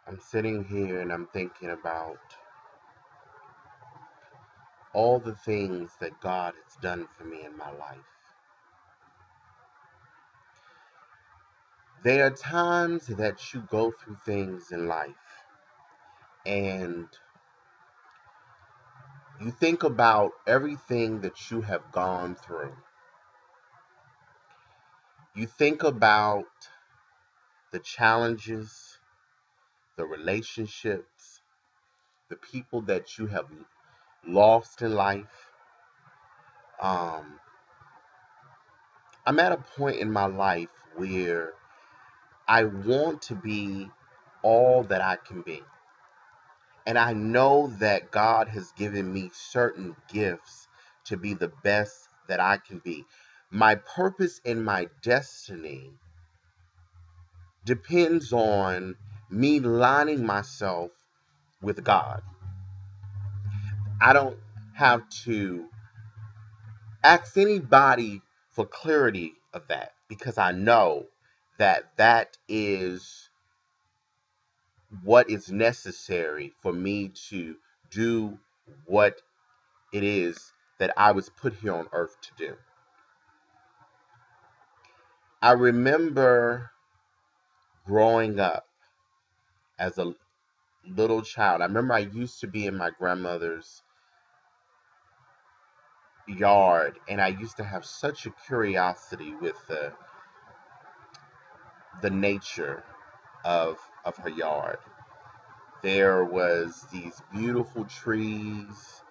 I'm sitting here and I'm thinking about all the things that God has done for me in my life. There are times that you go through things in life and you think about everything that you have gone through. You think about the challenges, the relationships, the people that you have lost in life. Um, I'm at a point in my life where I want to be all that I can be. And I know that God has given me certain gifts to be the best that I can be. My purpose and my destiny depends on me lining myself with God. I don't have to ask anybody for clarity of that because I know that that is what is necessary for me to do what it is that I was put here on earth to do. I remember growing up as a little child. I remember I used to be in my grandmother's yard and I used to have such a curiosity with the nature of her yard. There was these beautiful trees.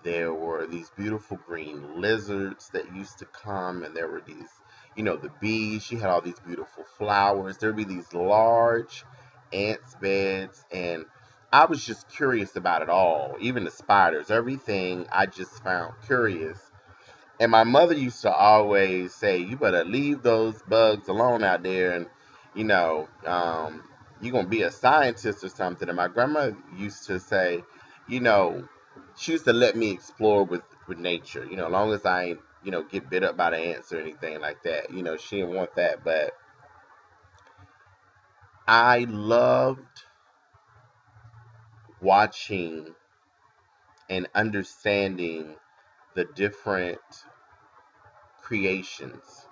There were these beautiful green lizards that used to come, and there were these, the bees. She had all these beautiful flowers. There'd be these large ants beds, and I was just curious about it all. Even the spiders, everything I just found curious. And my mother used to always say, "You better leave those bugs alone out there, and you know, you're gonna be a scientist or something." And my grandma used to say, you know, she used to let me explore with nature. As long as I ain't, get bit up by the ants or anything like that. She didn't want that. But I loved watching and understanding the different creations.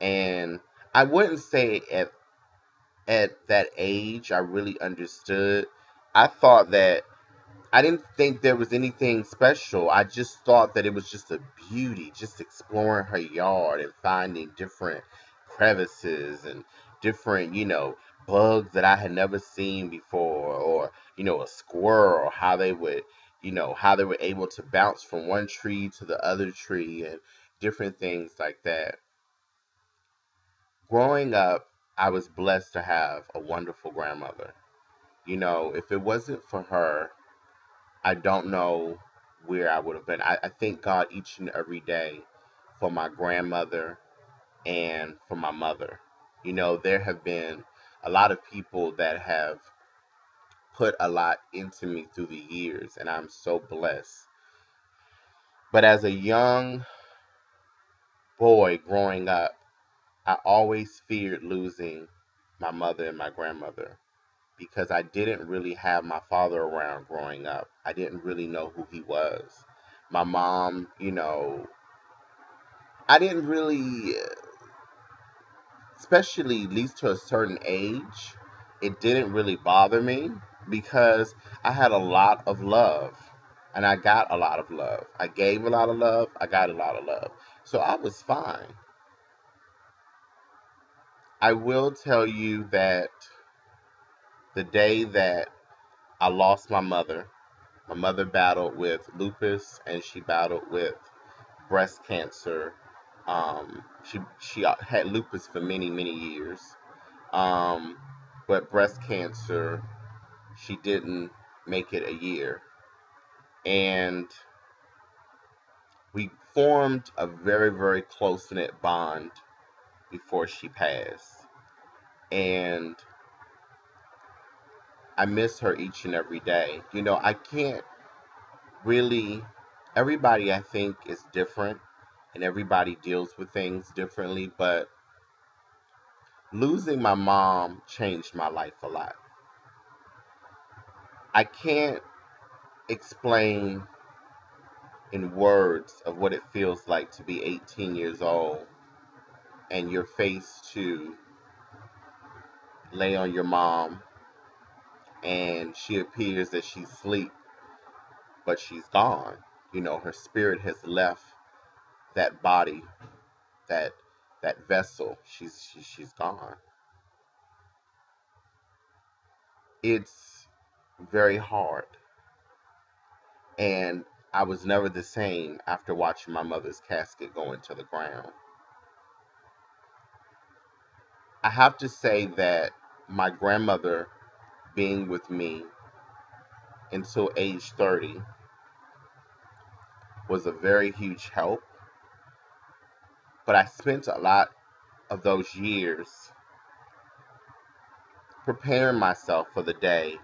And I wouldn't say at that age I really understood. I thought that I didn't think there was anything special. I just thought that it was just a beauty, just exploring her yard and finding different crevices and different, bugs that I had never seen before, or, a squirrel, how they were able to bounce from one tree to the other tree and different things like that. Growing up, I was blessed to have a wonderful grandmother. If it wasn't for her, I don't know where I would have been. I thank God each and every day for my grandmother and for my mother. There have been a lot of people that have put a lot into me through the years, and I'm so blessed. But as a young boy growing up, I always feared losing my mother and my grandmother because I didn't really have my father around growing up. I didn't really know who he was. My mom, I didn't really, especially at least to a certain age, it didn't really bother me because I had a lot of love and I got a lot of love. I gave a lot of love, I got a lot of love. So I was fine. I will tell you that the day that I lost my mother battled with lupus and she battled with breast cancer. She had lupus for many many years, um, but breast cancer she didn't make it a year, and we formed a very very close knit bond before she passed, and I miss her each and every day. I can't really. Everybody I think is different, and everybody deals with things differently, but losing my mom changed my life a lot. I can't explain in words of what it feels like to be 18 years old and you're faced to lay on your mom and she appears that she's asleep, but she's gone. Her spirit has left that body, that that vessel. She's gone. It's very hard, and I was never the same after watching my mother's casket go into the ground. I have to say that my grandmother being with me until age 30 was a very huge help, but I spent a lot of those years preparing myself for the day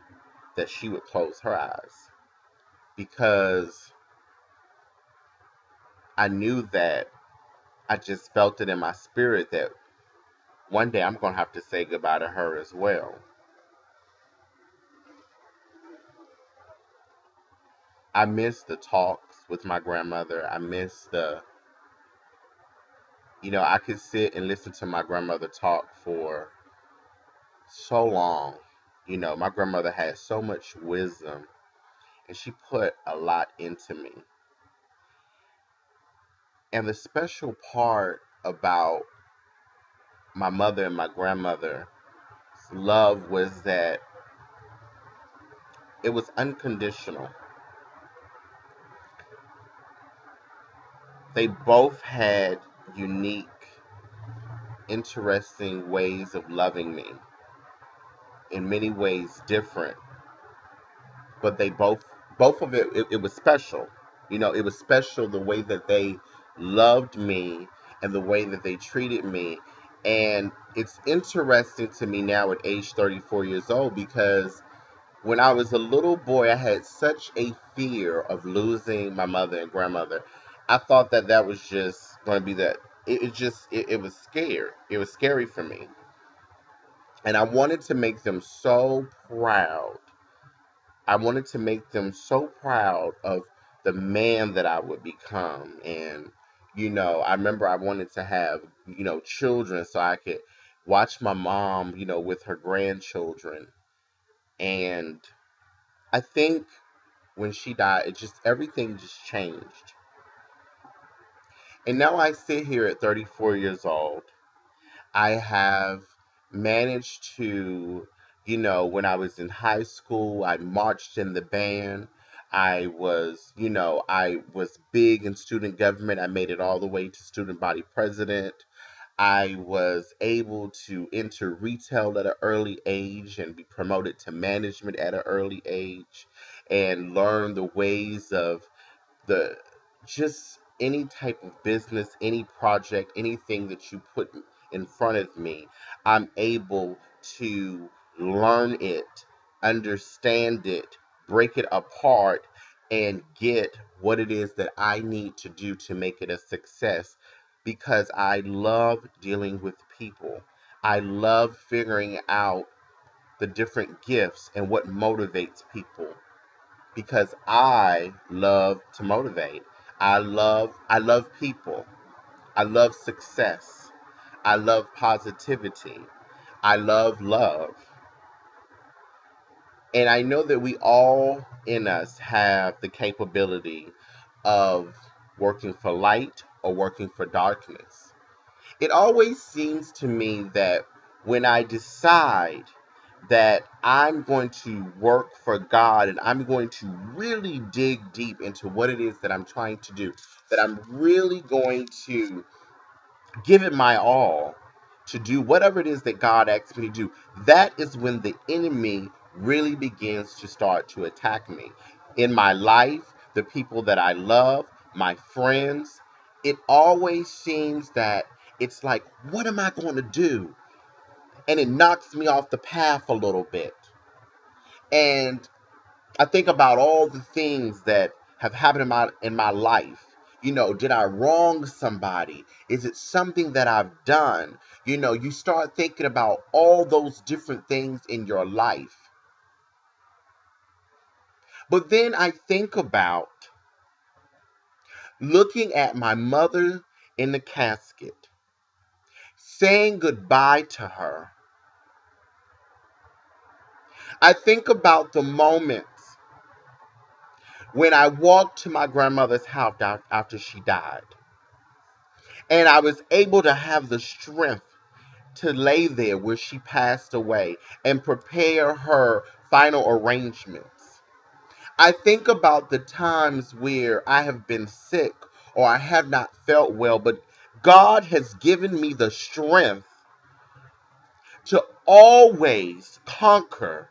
that she would close her eyes because I knew that I just felt it in my spirit that one day I'm going to have to say goodbye to her as well. I miss the talks with my grandmother. I miss I could sit and listen to my grandmother talk for so long. My grandmother had so much wisdom and she put a lot into me. And the special part about my mother and my grandmother's love was that it was unconditional. They both had unique, interesting ways of loving me, in many ways different, but they both of it was special. It was special the way that they loved me and the way that they treated me. And it's interesting to me now at age 34 years old because when I was a little boy, I had such a fear of losing my mother and grandmother. I thought that that was just going to be that. It was scared. It was scary for me. And I wanted to make them so proud. I wanted to make them so proud of the man that I would become. And, I remember I wanted to have, children so I could watch my mom, with her grandchildren. And I think when she died, everything just changed. And now I sit here at 34 years old. I have managed to, when I was in high school, I marched in the band. I was big in student government. I made it all the way to student body president. I was able to enter retail at an early age and be promoted to management at an early age and learn the ways of the just any type of business, any project, anything that you put in front of me, I'm able to learn it, understand it, break it apart, and get what it is that I need to do to make it a success because I love dealing with people. I love figuring out the different gifts and what motivates people because I love to motivate. I love people. I love success. I love positivity. I love love. And I know that we all in us have the capability of working for light or working for darkness. It always seems to me that when I decide that I'm going to work for God and I'm going to really dig deep into what it is that I'm trying to do, that I'm really going to give it my all to do whatever it is that God asks me to do, that is when the enemy really begins to start to attack me. In my life, the people that I love, my friends, it always seems that it's like, what am I going to do? And it knocks me off the path a little bit. And I think about all the things that have happened in my life. Did I wrong somebody? Is it something that I've done? You start thinking about all those different things in your life. But then I think about looking at my mother in the casket, saying goodbye to her. I think about the moments when I walked to my grandmother's house after she died, and I was able to have the strength to lay there where she passed away and prepare her final arrangements. I think about the times where I have been sick or I have not felt well, but God has given me the strength to always conquer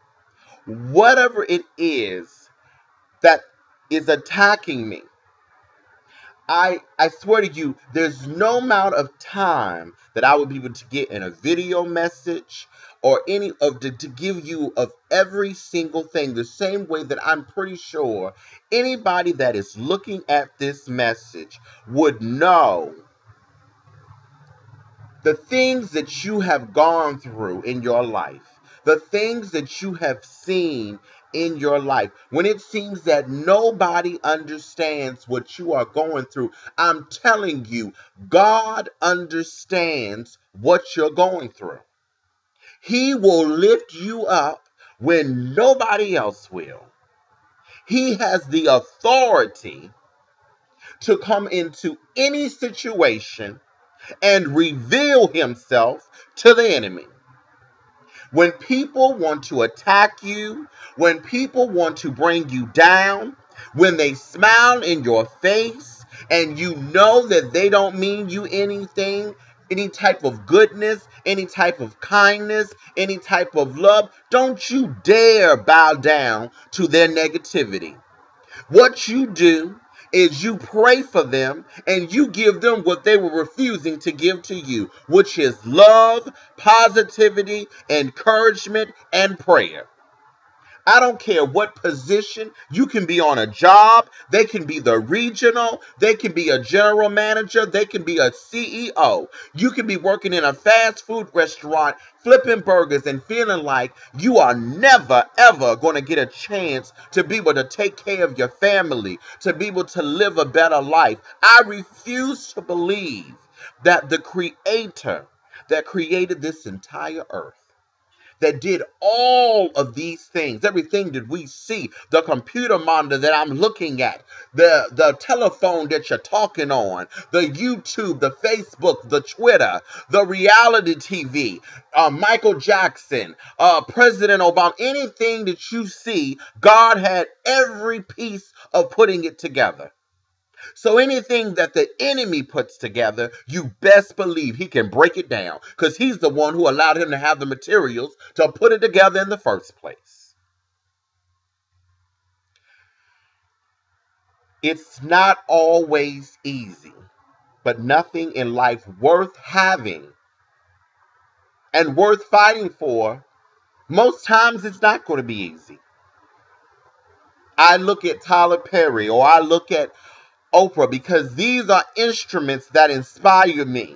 whatever it is that is attacking me. I swear to you, there's no amount of time that I would be able to get in a video message or any of to give you of every single thing the same way that I'm pretty sure anybody that is looking at this message would know the things that you have gone through in your life, the things that you have seen in your life, when it seems that nobody understands what you are going through, I'm telling you, God understands what you're going through. He will lift you up when nobody else will. He has the authority to come into any situation and reveal himself to the enemy. When people want to attack you, when people want to bring you down, when they smile in your face and you know that they don't mean you anything, any type of goodness, any type of kindness, any type of love, don't you dare bow down to their negativity. What you do is you pray for them and you give them what they were refusing to give to you, which is love, positivity, encouragement, and prayer. I don't care what position. You can be on a job. They can be the regional. They can be a general manager. They can be a CEO. You can be working in a fast food restaurant, flipping burgers and feeling like you are never, ever going to get a chance to be able to take care of your family, to be able to live a better life. I refuse to believe that the creator that created this entire earth, that did all of these things, everything that we see, the computer monitor that I'm looking at, the telephone that you're talking on, the YouTube, the Facebook, the Twitter, the reality TV, Michael Jackson, President Obama, anything that you see, God had every piece of putting it together. So anything that the enemy puts together, you best believe he can break it down because he's the one who allowed him to have the materials to put it together in the first place. It's not always easy, but nothing in life worth having and worth fighting for, most times it's not going to be easy. I look at Tyler Perry or I look at Oprah because these are instruments that inspire me.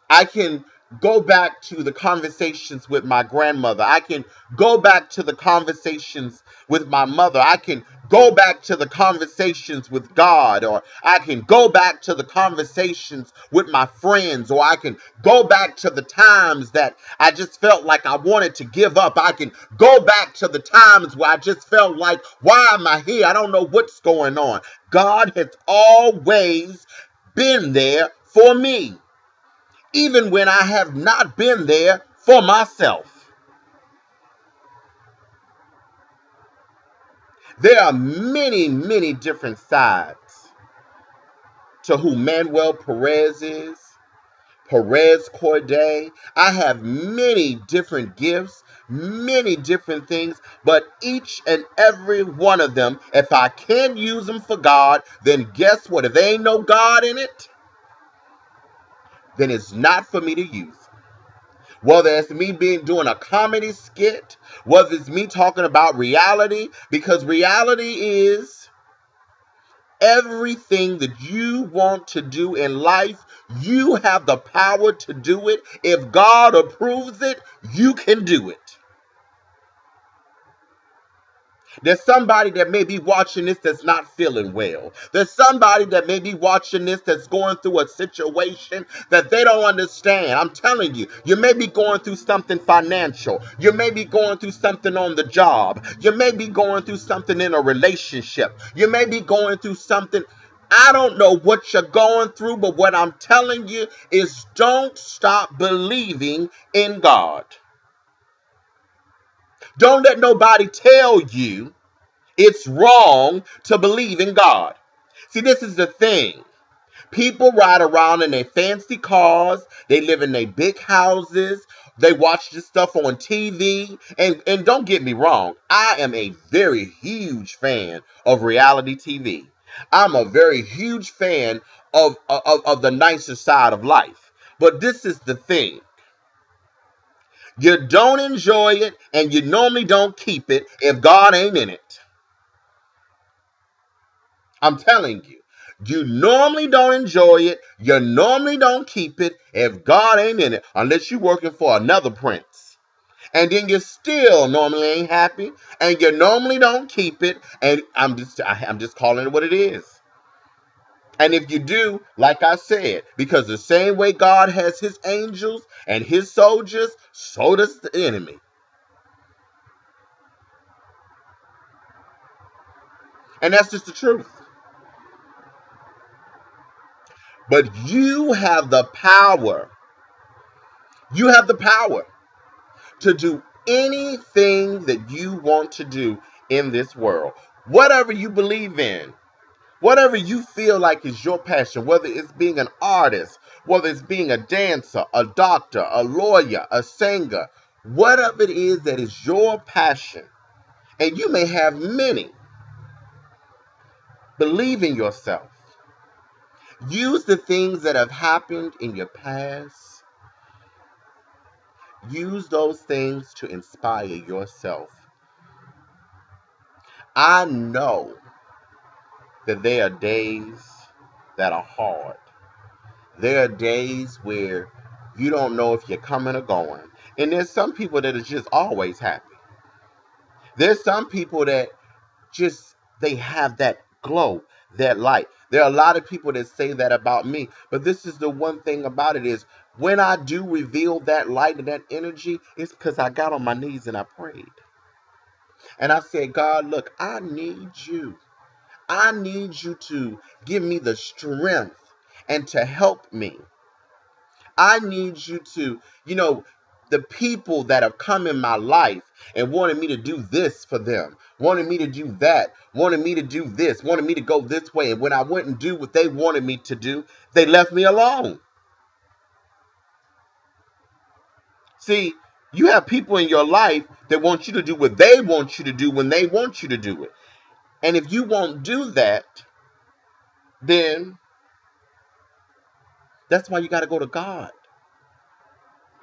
I can go back to the conversations with my grandmother. I can go back to the conversations with my mother. I can go back to the conversations with God, or I can go back to the conversations with my friends, or I can go back to the times that I just felt like I wanted to give up. I can go back to the times where I just felt like, why am I here? I don't know what's going on. God has always been there for me, even when I have not been there for myself. There are many, many different sides to who Manuel Perez is, PEREZ Korday. I have many different gifts, many different things, but each and every one of them, if I can use them for God, then guess what? If there ain't no God in it, then it's not for me to use. Whether it's me doing a comedy skit, whether it's me talking about reality, because reality is everything that you want to do in life, you have the power to do it. If God approves it, you can do it. There's somebody that may be watching this that's not feeling well. There's somebody that may be watching this that's going through a situation that they don't understand. I'm telling you, you may be going through something financial. You may be going through something on the job. You may be going through something in a relationship. You may be going through something. I don't know what you're going through, but what I'm telling you is don't stop believing in God. Don't let nobody tell you it's wrong to believe in God. See, this is the thing. People ride around in their fancy cars. They live in their big houses. They watch this stuff on TV. And don't get me wrong, I am a very huge fan of reality TV. I'm a very huge fan of the nicer side of life. But this is the thing. You don't enjoy it, and you normally don't keep it if God ain't in it. I'm telling you. You normally don't enjoy it. You normally don't keep it if God ain't in it, unless you're working for another prince. And then you still normally ain't happy, and you normally don't keep it. And I'm just calling it what it is. And if you do, like I said, because the same way God has his angels and his soldiers, so does the enemy. And that's just the truth. But you have the power. You have the power to do anything that you want to do in this world. Whatever you believe in, whatever you feel like is your passion, whether it's being an artist, whether it's being a dancer, a doctor, a lawyer, a singer, whatever it is that is your passion, and you may have many, believe in yourself. Use the things that have happened in your past. Use those things to inspire yourself. I know that there are days that are hard. There are days where you don't know if you're coming or going. And there's some people that are just always happy. There's some people that just, they have that glow, that light. There are a lot of people that say that about me. But this is the one thing about it is when I do reveal that light and that energy, it's because I got on my knees and I prayed. And I said, God, look, I need you. I need you to give me the strength and to help me. I need you to, the people that have come in my life and wanted me to do this for them, wanted me to do that, wanted me to do this, wanted me to go this way. And when I wouldn't do what they wanted me to do, they left me alone. See, you have people in your life that want you to do what they want you to do when they want you to do it. And if you won't do that, then that's why you got to go to God.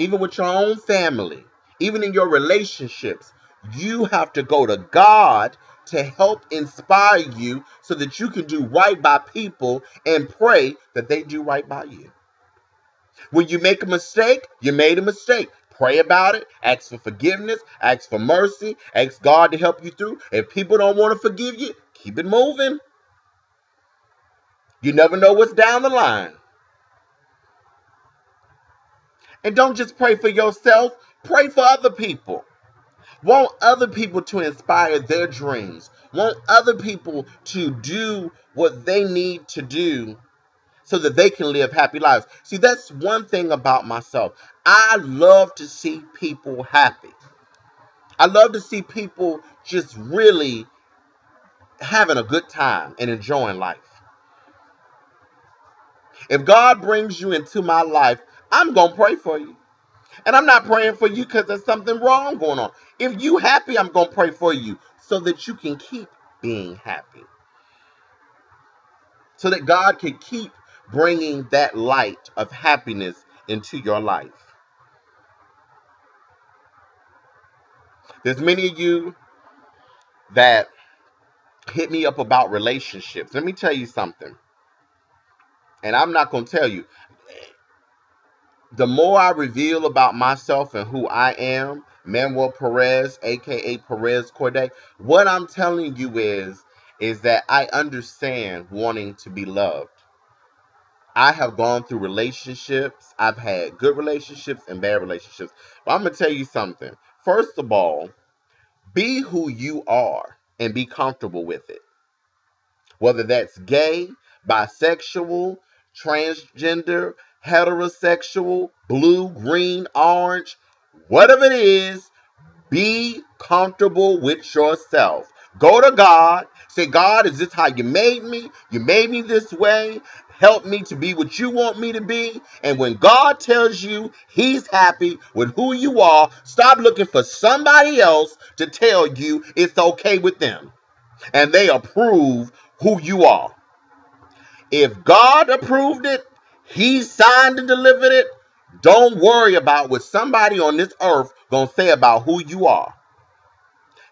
Even with your own family, even in your relationships, you have to go to God to help inspire you so that you can do right by people and pray that they do right by you. When you make a mistake, you made a mistake. Pray about it, ask for forgiveness, ask for mercy, ask God to help you through. If people don't want to forgive you, keep it moving. You never know what's down the line. And don't just pray for yourself, pray for other people. Want other people to inspire their dreams. Want other people to do what they need to do so that they can live happy lives. See, that's one thing about myself. I love to see people happy. I love to see people just really having a good time and enjoying life. If God brings you into my life, I'm going to pray for you. And I'm not praying for you because there's something wrong going on. If you happy, I'm going to pray for you so that you can keep being happy. So that God can keep bringing that light of happiness into your life. There's many of you that hit me up about relationships. Let me tell you something. And I'm not going to tell you. the more I reveal about myself and who I am, Manuel Perez, aka Perez Korday, what I'm telling you is that I understand wanting to be loved. I have gone through relationships. I've had good relationships and bad relationships. But I'm gonna tell you something. First of all, be who you are and be comfortable with it. Whether that's gay, bisexual, transgender, heterosexual, blue, green, orange, whatever it is, be comfortable with yourself. Go to God. Say, God, is this how you made me? You made me this way. Help me to be what you want me to be. And when God tells you he's happy with who you are, stop looking for somebody else to tell you it's okay with them and they approve who you are. If God approved it, he signed and delivered it, don't worry about what somebody on this earth gonna say about who you are.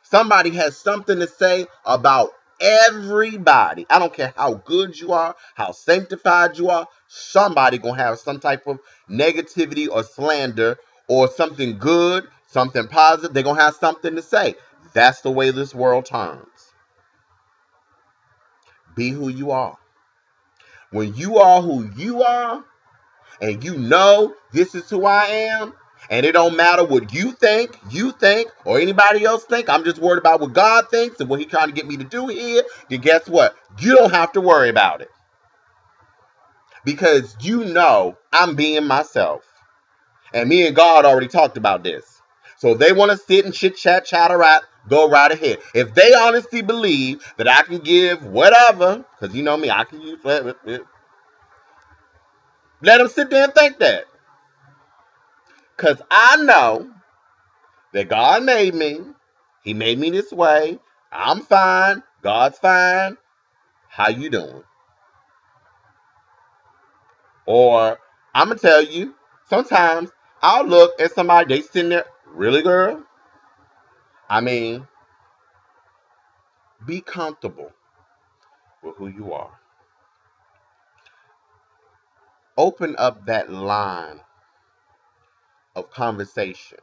Somebody has something to say about everybody. I don't care how good you are, how sanctified you are. Somebody gonna have some type of negativity or slander or something good, something positive. They're gonna have something to say. That's the way this world turns. Be who you are. When you are who you are, and you know this is who I am, and it don't matter what you think, or anybody else think. I'm just worried about what God thinks and what He's trying to get me to do here. Then guess what? You don't have to worry about it because you know I'm being myself, and me and God already talked about this. So if they want to sit and chit chat, chatter out, go right ahead. If they honestly believe that I can give whatever, because you know me, I can use whatever. Let them sit there and think that. Because I know that God made me. He made me this way. I'm fine. God's fine. How you doing? Or I'm going to tell you, sometimes I'll look at somebody, they sitting there, really, girl? I mean, be comfortable with who you are. Open up that line of conversation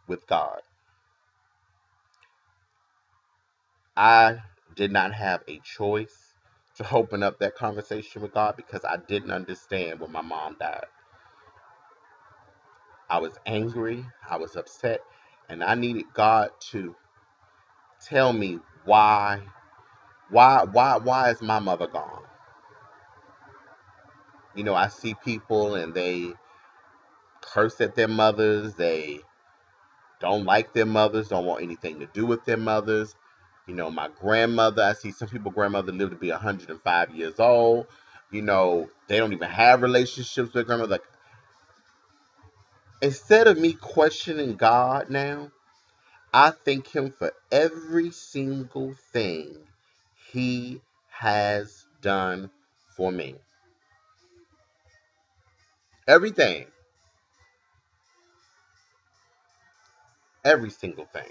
with God. I did not have a choice to open up that conversation with God because I didn't understand when my mom died. I was angry, I was upset, and I needed God to tell me why is my mother gone? You know, I see people and they curse at their mothers, they don't like their mothers, don't want anything to do with their mothers. You know, my grandmother, I see some people grandmother live to be 105 years old. You know, they don't even have relationships with grandmother. Like, instead of me questioning God now, I thank him for every single thing he has done for me. Everything. Every single thing.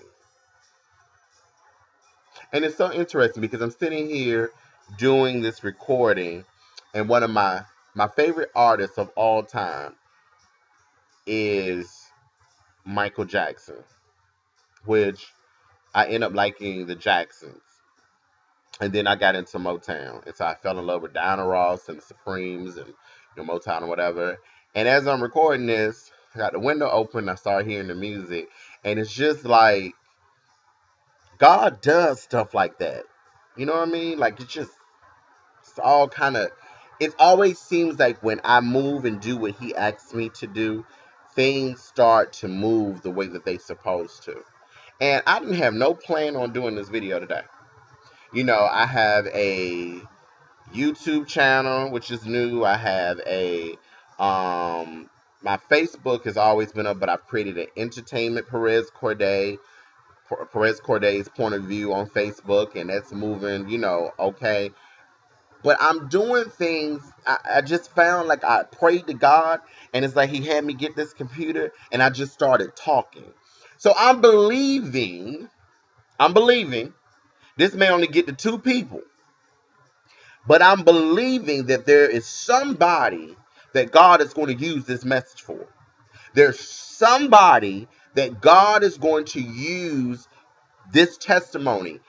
And it's so interesting because I'm sitting here doing this recording, and one of my favorite artists of all time is Michael Jackson, which I end up liking the Jacksons. And then I got into Motown. And so I fell in love with Diana Ross and the Supremes and Motown or whatever. And as I'm recording this, I got the window open. I start hearing the music. And it's just like God does stuff like that. You know what I mean? Like it's all kind of, it always seems like when I move and do what he asks me to do, things start to move the way that they supposed to. And I didn't have no plan on doing this video today. You know, I have a YouTube channel, which is new. I have a my Facebook has always been up, but I've created an entertainment PEREZ Korday, PEREZ Korday's point of view on Facebook, and that's moving, okay. But I'm doing things. I just found like I prayed to God, and it's like He had me get this computer, and I just started talking. So I'm believing this may only get to two people. But I'm believing that there is somebody that God is going to use this message for. There's somebody that God is going to use this testimony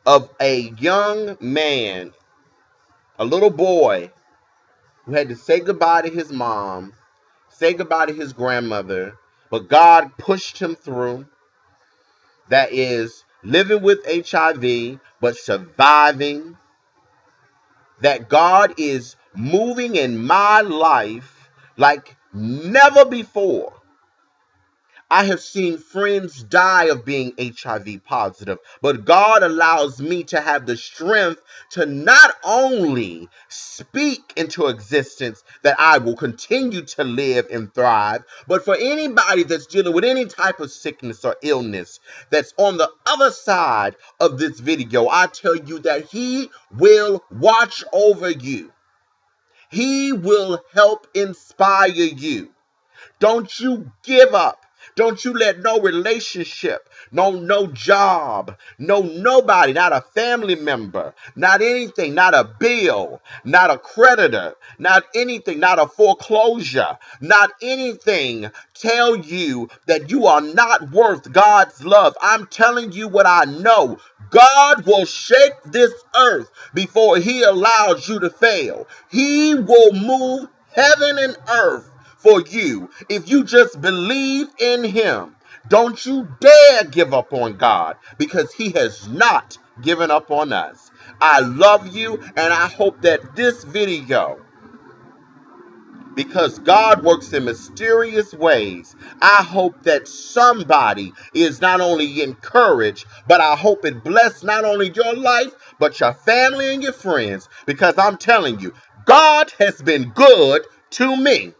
of a young man, a little boy who had to say goodbye to his mom, say goodbye to his grandmother, but God pushed him through. That is living with HIV, but surviving. That God is moving in my life like never before. I have seen friends die of being HIV positive, but God allows me to have the strength to not only speak into existence that I will continue to live and thrive, but for anybody that's dealing with any type of sickness or illness that's on the other side of this video, I tell you that He will watch over you. He will help inspire you. Don't you give up. Don't you let no relationship, no job, nobody, not a family member, not anything, not a bill, not a creditor, not anything, not a foreclosure, not anything tell you that you are not worth God's love. I'm telling you what I know. God will shake this earth before He allows you to fail. He will move heaven and earth for you if you just believe in Him. Don't you dare give up on God, because He has not given up on us. I love you, and I hope that this video, because God works in mysterious ways, I hope that somebody is not only encouraged, but I hope it bless not only your life, but your family and your friends, because I'm telling you, God has been good to me.